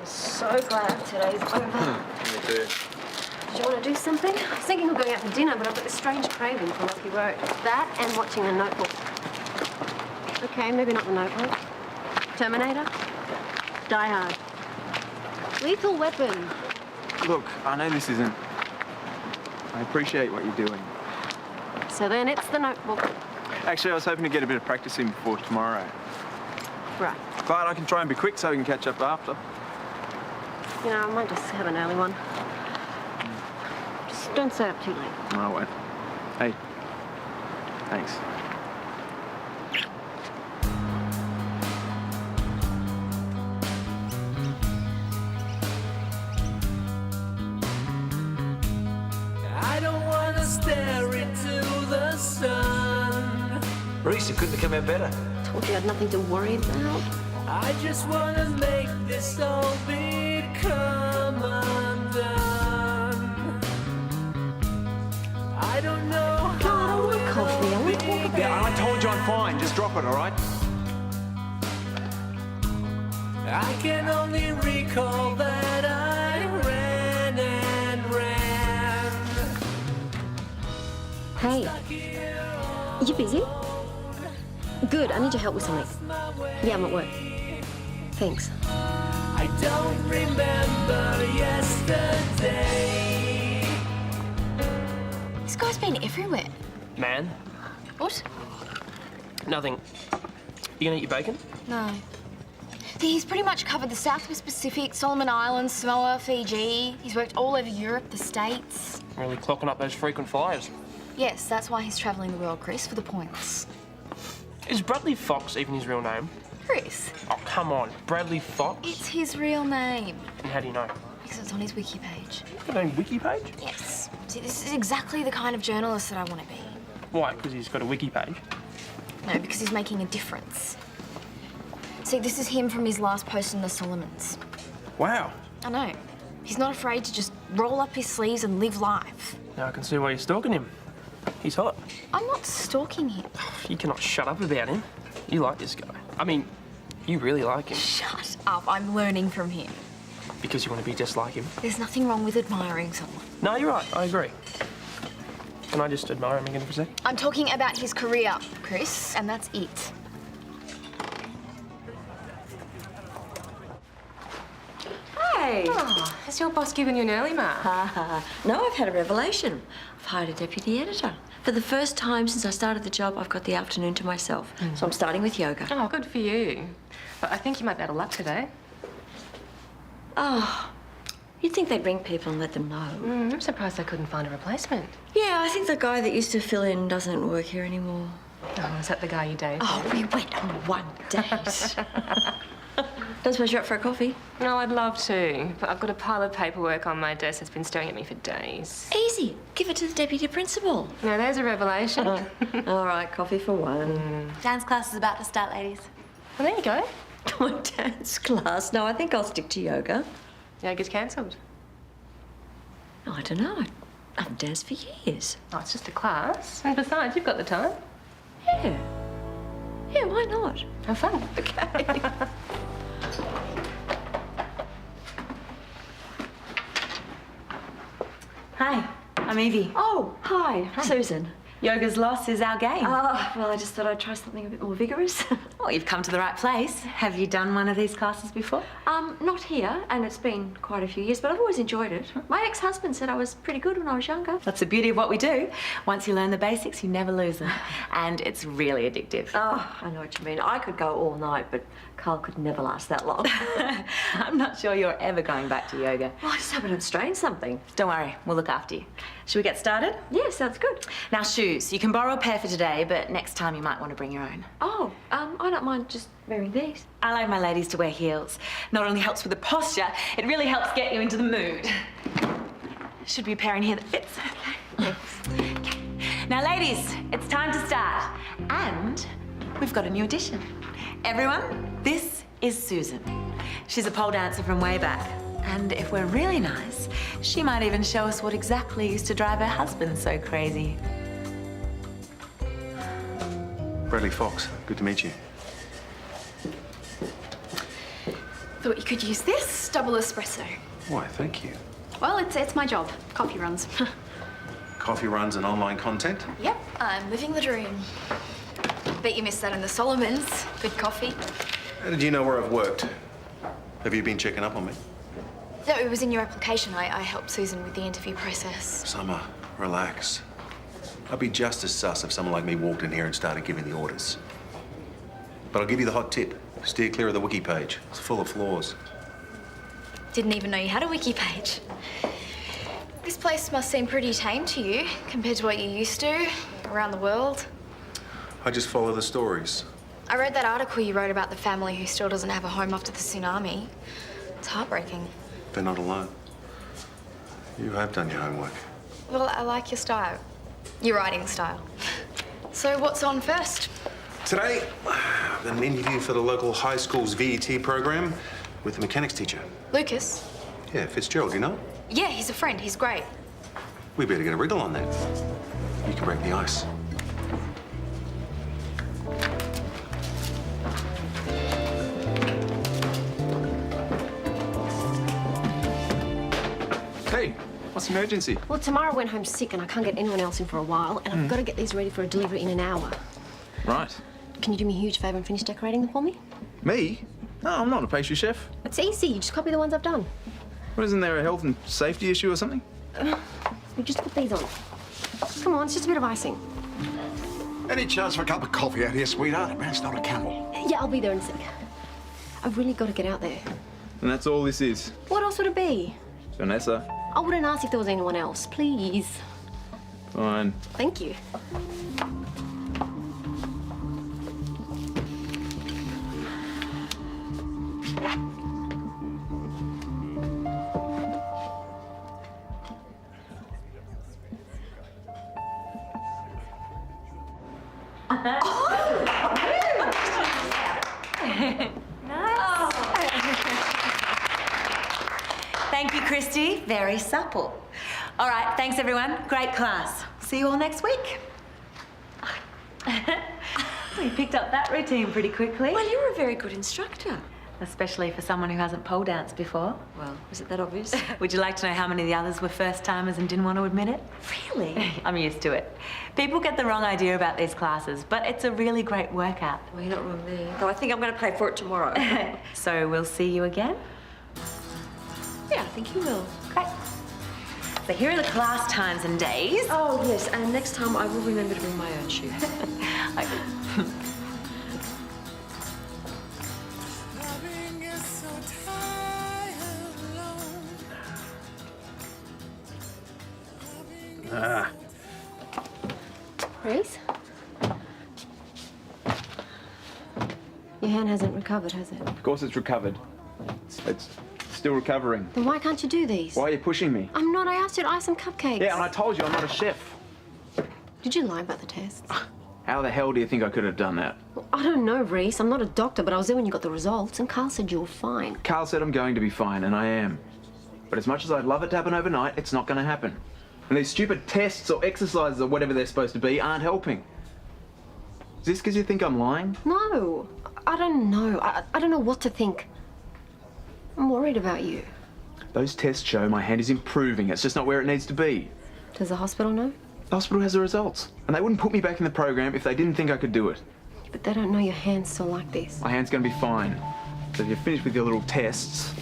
So glad today's over. Me too. Do you want to do something? I was thinking of going out for dinner, but I've got this strange craving for Rocky Road. That and watching The Notebook. Okay, maybe not The Notebook. Terminator? Die Hard. Lethal Weapon. Look, I know this isn't... I appreciate what you're doing. So then it's The Notebook. Actually, I was hoping to get a bit of practice in before tomorrow. Right. But I can try and be quick so we can catch up after. You know, I might just have an early one. Just don't stay up too late. No, I won't. Hey. Thanks. I don't want to stare into the sun. Rhys, it couldn't have come out better. Told you I had nothing to worry about. I just want to make this all become undone. I don't know God, I want coffee. I want to talk about it. Yeah, I told you I'm fine. Just drop it, all right? I can only recall that I ran and ran. Hey, you busy? Good, I need your help with something. Yeah, I'm at work. Thanks. I don't remember yesterday. This guy's been everywhere. Man? What? Nothing. You gonna eat your bacon? No. He's pretty much covered the Southwest Pacific, Solomon Islands, Samoa, Fiji. He's worked all over Europe, the States. Really clocking up those frequent flyers. Yes, that's why he's travelling the world, Chris, for the points. Is Bradley Fox even his real name? Chris, Oh, come on. Bradley Fox? it's his real name. And how do you know? Because it's on his wiki page. Got a wiki page? Yes. See, this is exactly the kind of journalist that I want to be. Why? Because he's got a wiki page? No, because he's making a difference. See, this is him from his last post in the Solomons. Wow. I know. He's not afraid to just roll up his sleeves and live life. Now I can see why you're stalking him. He's hot. I'm not stalking him. You cannot shut up about him. You like this guy. I mean, you really like him. Shut up. I'm learning from him. Because you want to be just like him. There's nothing wrong with admiring someone. No, you're right. I agree. Can I just admire him again for a sec? I'm talking about his career, Chris, and that's it. Hey! Oh, has your boss given you an early mark? No, I've had a revelation. I've hired a deputy editor. For the first time since I started the job, I've got the afternoon to myself. So I'm starting with yoga. Oh, good for you. But I think you might be out of luck today. Oh, you'd think they'd ring people and let them know. I'm surprised I couldn't find a replacement. Yeah, I think the guy that used to fill in doesn't work here anymore. Oh, is that the guy you dated? Oh, we went on one date. Don't suppose you're up for a coffee? No, I'd love to, but I've got a pile of paperwork on my desk that's been staring at me for days. Easy. Give it to the deputy principal. Now, there's a revelation. All right, coffee for one. Dance class is about to start, ladies. Well, there you go. My dance class. No, I think I'll stick to yoga. Yoga's cancelled. Oh, I don't know. I haven't danced for years. Oh, it's just a class. And besides, you've got the time. Yeah. Yeah, why not? Have fun. Okay. Hi, I'm Evie. Oh, hi, Susan. Yoga's loss is our game. Oh, well, I just thought I'd try something a bit more vigorous. Well, you've come to the right place. Have you done one of these classes before? Not here, and it's been quite a few years, but I've always enjoyed it. My ex-husband said I was pretty good when I was younger. That's the beauty of what we do. Once you learn the basics, you never lose them. And it's really addictive. Oh, I know what you mean. I could go all night, but Karl could never last that long. I'm not sure you're ever going back to yoga. Well, I just hope I don't strain something. Don't worry, we'll look after you. Should we get started? Yeah, sounds good. Now, shoes. You can borrow a pair for today, but next time you might want to bring your own. Oh, I don't mind just wearing these. I like my ladies to wear heels. Not only helps with the posture, it really helps get you into the mood. Should be a pair in here that fits. Okay. Okay. Now, ladies, it's time to start. And we've got a new addition. Everyone, this is Susan. She's a pole dancer from way back. And if we're really nice, she might even show us what exactly used to drive her husband so crazy. Bradley Fox, good to meet you. Thought you could use this. Double espresso. Why, thank you. Well, it's my job. Coffee runs. Coffee runs and online content? Yep, I'm living the dream. Bet you missed that in the Solomons. Good coffee. How did you know where I've worked? Have you been checking up on me? No, it was in your application. I helped Susan with the interview process. Summer, relax. I'd be just as sus if someone like me walked in here and started giving the orders. But I'll give you the hot tip. Steer clear of the wiki page. It's full of flaws. Didn't even know you had a wiki page. This place must seem pretty tame to you compared to what you used to around the world. I just follow the stories. I read that article you wrote about the family who still doesn't have a home after the tsunami. It's heartbreaking. They're not alone. You have done your homework. Well, I like your style. Your writing style. So what's on first? Today, I've got an interview for the local high school's VET program with the mechanics teacher. Lucas? Yeah, Fitzgerald, you know? Yeah, he's a friend. He's great. We better get a wriggle on that. You can break the ice. Hey, what's the emergency? Well, Tamara went home sick and I can't get anyone else in for a while, and I've got to get these ready for a delivery in an hour. Right. Can you do me a huge favour and finish decorating them for me? Me? No, I'm not a pastry chef. It's easy. You just copy the ones I've done. What, isn't there a health and safety issue or something? You just put these on. Come on, it's just a bit of icing. Any chance for a cup of coffee out here, sweetheart? Man, it's not a camel. Yeah, I'll be there in a sec. I've really got to get out there. And that's all this is? What else would it be? Vanessa? I wouldn't ask if there was anyone else. Please. Fine. Thank you. Thank you, Christy. Very supple. All right, thanks, everyone. Great class. See you all next week. We picked up that routine pretty quickly. Well, you were a very good instructor. Especially for someone who hasn't pole danced before. Well, was it that obvious? Would you like to know how many of the others were first-timers and didn't want to admit it? Really? I'm used to it. People get the wrong idea about these classes, but it's a really great workout. Well, you're not wrong there. Though I think I'm going to pay for it tomorrow. So we'll see you again? Yeah, I think you will. Great. So here are the class times and days. Oh, yes, and next time I will remember to bring my own shoes. Rhys? Your hand hasn't recovered, has it? Of course it's recovered. It's still recovering. Then why can't you do these? Why are you pushing me? I'm not. I asked you to ice some cupcakes. Yeah, and I told you I'm not a chef. Did you lie about the tests? How the hell do you think I could have done that? Well, I don't know, Rhys. I'm not a doctor, but I was there when you got the results, and Karl said you were fine. Karl said I'm going to be fine, and I am. But as much as I'd love it to happen overnight, it's not going to happen. And these stupid tests or exercises or whatever they're supposed to be aren't helping. Is this because you think I'm lying? No. I don't know. I don't know what to think. I'm worried about you. Those tests show my hand is improving. It's just not where it needs to be. Does the hospital know? The hospital has the results. And they wouldn't put me back in the program if they didn't think I could do it. But they don't know your hand's still like this. My hand's going to be fine. So if you're finished with your little tests...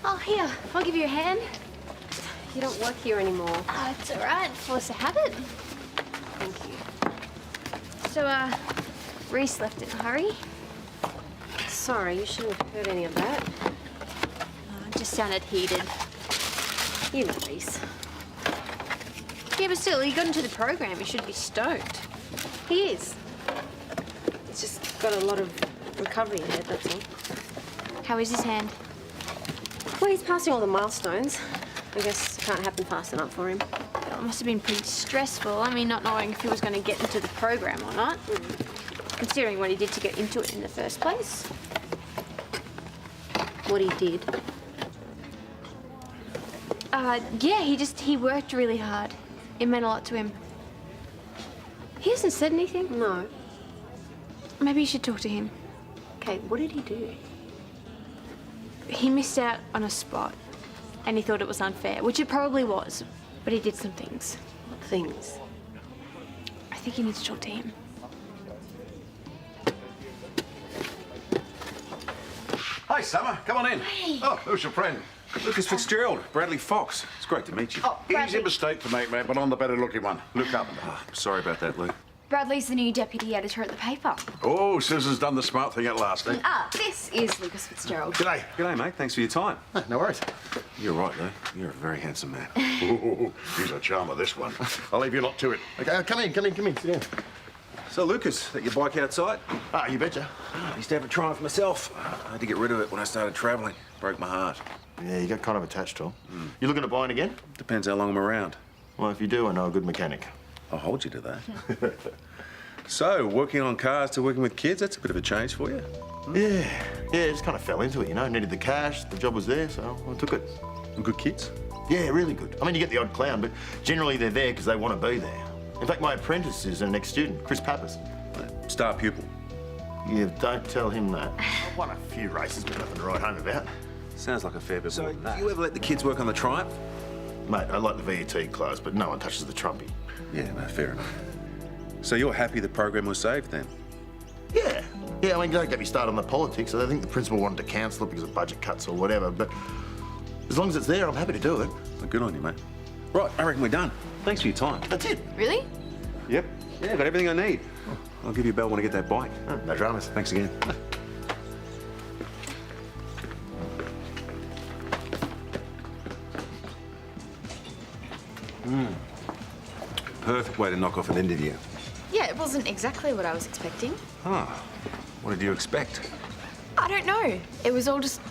Oh, here. I'll give you a hand. You don't work here anymore. It's all right. Force a habit. Thank you. So, Rhys left in a hurry. Sorry, you shouldn't have heard any of that. Just sounded heated. You know, Rhys. Yeah, but still, he got into the program. He should be stoked. He is. It's just got a lot of recovery ahead, that's all. How is his hand? Well, he's passing all the milestones. I guess it can't happen fast enough for him. It must have been pretty stressful. I mean, not knowing if he was going to get into the program or not. Considering what he did to get into it in the first place. What he did. Yeah, he worked really hard. It meant a lot to him. He hasn't said anything. No. Maybe you should talk to him. Okay, what did he do? He missed out on a spot, and he thought it was unfair, which it probably was, but he did some things. What things? I think you need to talk to him. Hi, Summer. Come on in. Hey. Oh, who's your friend? Lucas Fitzgerald, Bradley Fox. It's great to meet you. Oh, Easy Bradley. mistake to make, mate, but I'm the better looking one. Luke Carpenter. Sorry about that, Luke. Bradley's the new deputy editor at the paper. Oh, Susan's done the smart thing at last, eh? This is Lucas Fitzgerald. G'day. G'day, mate. Thanks for your time. No worries. You're right, Luke. You're a very handsome man. Ooh, he's a charmer, this one. I'll leave you lot to it. Okay, come in. Sit down. So, Lucas, that your bike outside? Ah, you betcha. I used to have a Triumph myself. I had to get rid of it when I started travelling. Broke my heart. Yeah, you got kind of attached to him. You looking to buy it again? Depends how long I'm around. Well, if you do, I know a good mechanic. I'll hold you to that. So, working on cars to working with kids, that's a bit of a change for you. Yeah, just kind of fell into it, you know. Needed the cash, the job was there, so I took it. And good kids? Yeah, really good. I mean, you get the odd clown, but generally they're there because they want to be there. In fact, my apprentice is an ex-student, Chris Pappas. Star pupil. Yeah, don't tell him that. I've won a few races, but nothing to write home about. Sounds like a fair bit more than that. Do you ever let the kids work on the Triumph? Mate, I like the VET class, but no one touches the Trumpy. Yeah, no, fair enough. So you're happy the program was saved then? Yeah, I mean, don't get me started on the politics. I think the principal wanted to cancel it because of budget cuts or whatever, but as long as it's there, I'm happy to do it. Well, good on you, mate. Right, I reckon we're done. Thanks for your time. That's it. Really? Yep. Yeah, got everything I need. I'll give you a bell when I get that bike. Oh, no dramas. Thanks again. Perfect way to knock off an interview. Yeah, it wasn't exactly what I was expecting. Ah, what did you expect? I don't know. It was all just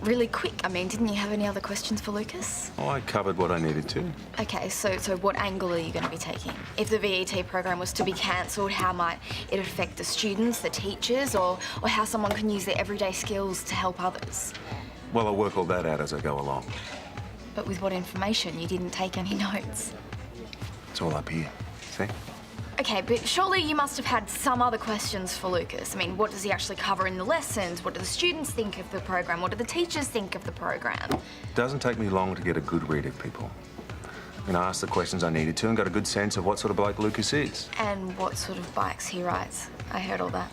really quick. I mean, didn't you have any other questions for Lucas? Oh, I covered what I needed to. Okay, so what angle are you going to be taking? If the VET program was to be cancelled, how might it affect the students, the teachers, or how someone can use their everyday skills to help others? Well, I'll work all that out as I go along. But with what information? You didn't take any notes. It's all up here. See? Okay, but surely you must have had some other questions for Lucas. I mean, what does he actually cover in the lessons? What do the students think of the program? What do the teachers think of the program? It doesn't take me long to get a good read of people. And I asked the questions I needed to and got a good sense of what sort of bloke Lucas is. And what sort of bikes he rides. I heard all that.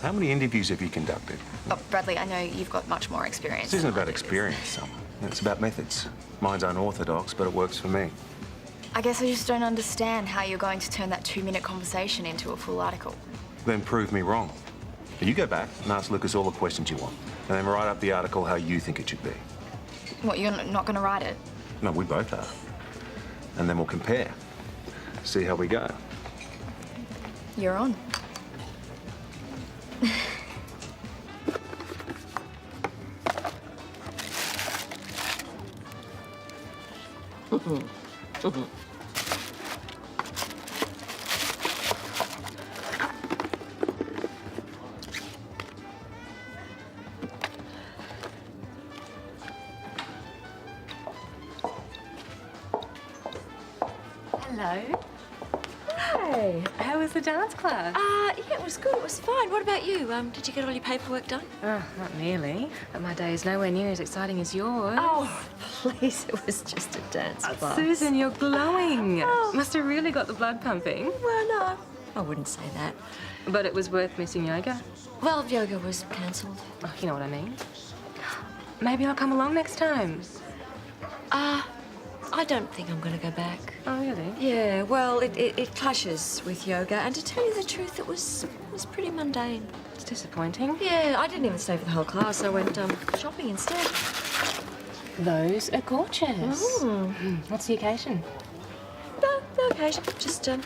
How many interviews have you conducted? Oh, Bradley, I know you've got much more experience. This isn't about experience, it's about methods. Mine's unorthodox, but it works for me. I guess I just don't understand how you're going to turn that 2-minute conversation into a full article. Then prove me wrong. You go back and ask Lucas all the questions you want, and then write up the article how you think it should be. What, you're not going to write it? No, we both are. And then we'll compare. See how we go. You're on. Hello. Hi. How was the dance class? Yeah, it was good. It was fine. What about you? Did you get all your paperwork done? Oh, not nearly. But my day is nowhere near as exciting as yours. Oh, please. It was just a dance class. Susan, you're glowing. Must have really got the blood pumping. Well, no. I wouldn't say that. But it was worth missing yoga. Well, yoga was cancelled. Oh, you know what I mean. Maybe I'll come along next time. I don't think I'm going to go back. Oh, really? Yeah, well, it clashes with yoga, and to tell you the truth, it was pretty mundane. It's disappointing. Yeah, I didn't even stay for the whole class. I went shopping instead. Those are gorgeous. What's the occasion? No occasion. Just a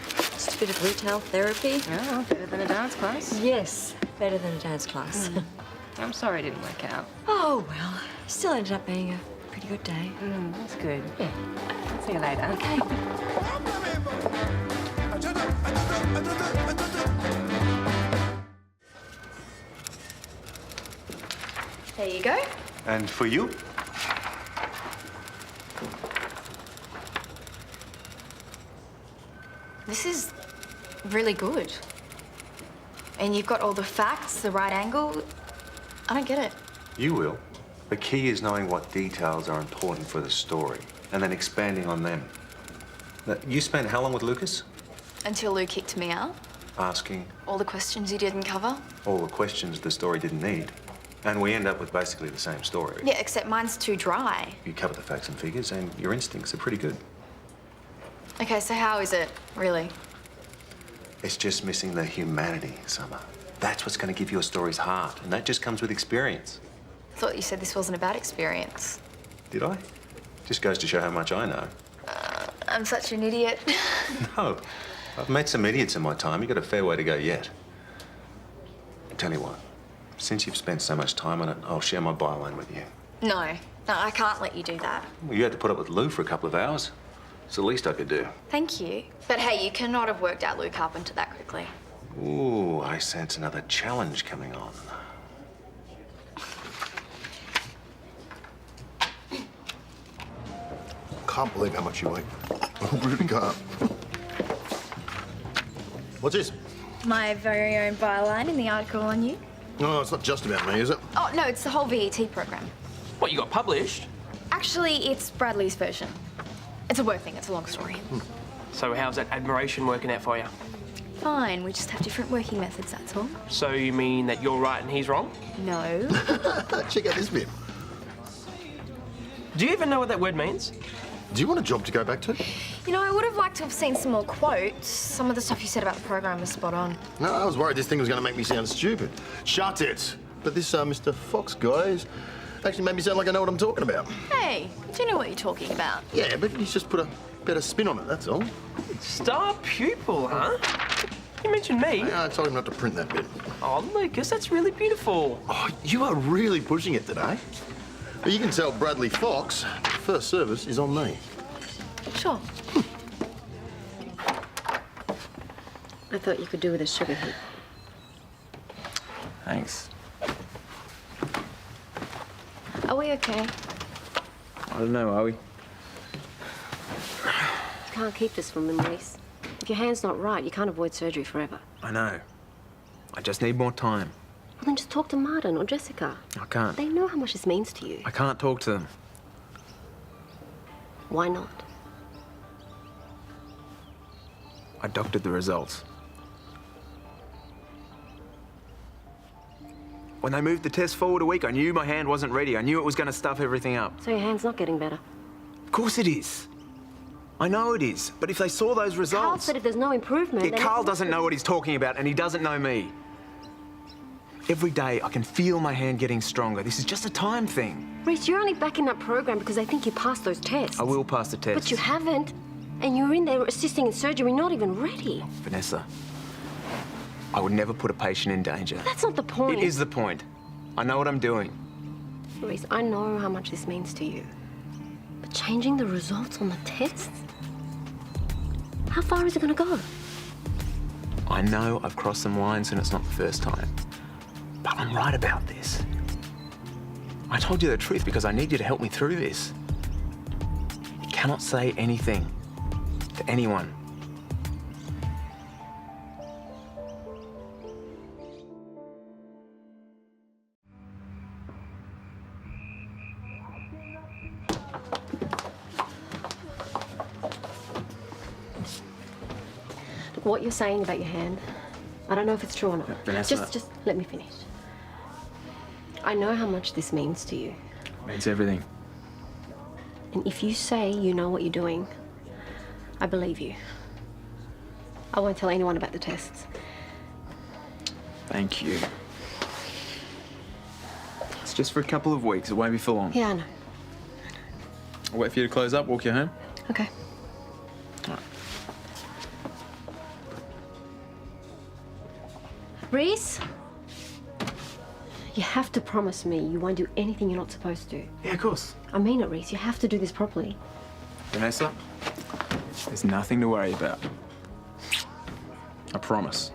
bit of retail therapy. Oh, better than a dance class. Yes, better than a dance class. I'm sorry it didn't work out. Oh, well, still ended up being a pretty good day. That's good. Yeah. I'll see you later. Okay. There you go. And for you? This is really good. And you've got all the facts, the right angle. I don't get it. You will. The key is knowing what details are important for the story and then expanding on them. Now, you spent how long with Lucas? Until Lou kicked me out. Asking All the questions you didn't cover. all the questions the story didn't need. And we end up with basically the same story. Yeah, except mine's too dry. You cover the facts and figures and your instincts are pretty good. Okay, so how is it, really? It's just missing the humanity, Summer. That's what's going to give your stories heart, and that just comes with experience. I thought you said this wasn't about experience. Did I? Just goes to show how much I know. I'm such an idiot. No. I've met some idiots in my time. You've got a fair way to go yet. Tell you what, since you've spent so much time on it, I'll share my byline with you. No, I can't let you do that. Well, you had to put up with Lou for a couple of hours. It's the least I could do. Thank you. But hey, you cannot have worked out Lou Carpenter that quickly. Ooh, I sense another challenge coming on. Can't believe how much you eat. I really can't. What's this? My very own byline in the article on you. No, it's not just about me, is it? Oh, no, it's the whole VET program. What, you got published? Actually, it's Bradley's version. It's a work thing, it's a long story. So how's that admiration working out for you? Fine, we just have different working methods, that's all. So you mean that you're right and he's wrong? No. Check out this bit. Do you even know what that word means? Do you want a job to go back to? You know, I would have liked to have seen some more quotes. Some of the stuff you said about the program was spot on. No, I was worried this thing was going to make me sound stupid. Shut it! But this Mr. Fox guy actually made me sound like I know what I'm talking about. Hey, do you know what you're talking about? Yeah, but he's just put a better spin on it, that's all. Star pupil, huh? You mentioned me. I told him not to print that bit. Oh, Lucas, that's really beautiful. Oh, you are really pushing it today. But you can tell Bradley Fox, first service is on me. Sure. I thought you could do with a sugar hit. Thanks. Are we okay? I don't know, are we? You can't keep this from them, Rhys. If your hand's not right, you can't avoid surgery forever. I know. I just need more time. Well, then just talk to Martin or Jessica. I can't. They know how much this means to you. I can't talk to them. Why not? I doctored the results. When they moved the test forward a week, I knew my hand wasn't ready. I knew it was going to stuff everything up. So your hand's not getting better? Of course it is. I know it is. But if they saw those results... Karl said if there's no improvement... Yeah, Karl doesn't know what he's talking about, and he doesn't know me. Every day, I can feel my hand getting stronger. This is just a time thing. Rhys, you're only back in that program because they think you passed those tests. I will pass the test. But you haven't. And you're in there assisting in surgery, not even ready. Vanessa, I would never put a patient in danger. That's not the point. It is the point. I know what I'm doing. Rhys, I know how much this means to you. But changing the results on the tests? How far is it going to go? I know I've crossed some lines and it's not the first time. But I'm right about this. I told you the truth because I need you to help me through this. You cannot say anything to anyone. Look, what you're saying about your hand, I don't know if it's true or not. Vanessa. Just let me finish. I know how much this means to you. It means everything. And if you say you know what you're doing, I believe you. I won't tell anyone about the tests. Thank you. It's just for a couple of weeks. It won't be for long. Yeah, I know. I'll wait for you to close up, walk you home. Okay. All right. Rhys? You have to promise me you won't do anything you're not supposed to. Yeah, of course. I mean it, Rhys. You have to do this properly. Vanessa, there's nothing to worry about. I promise.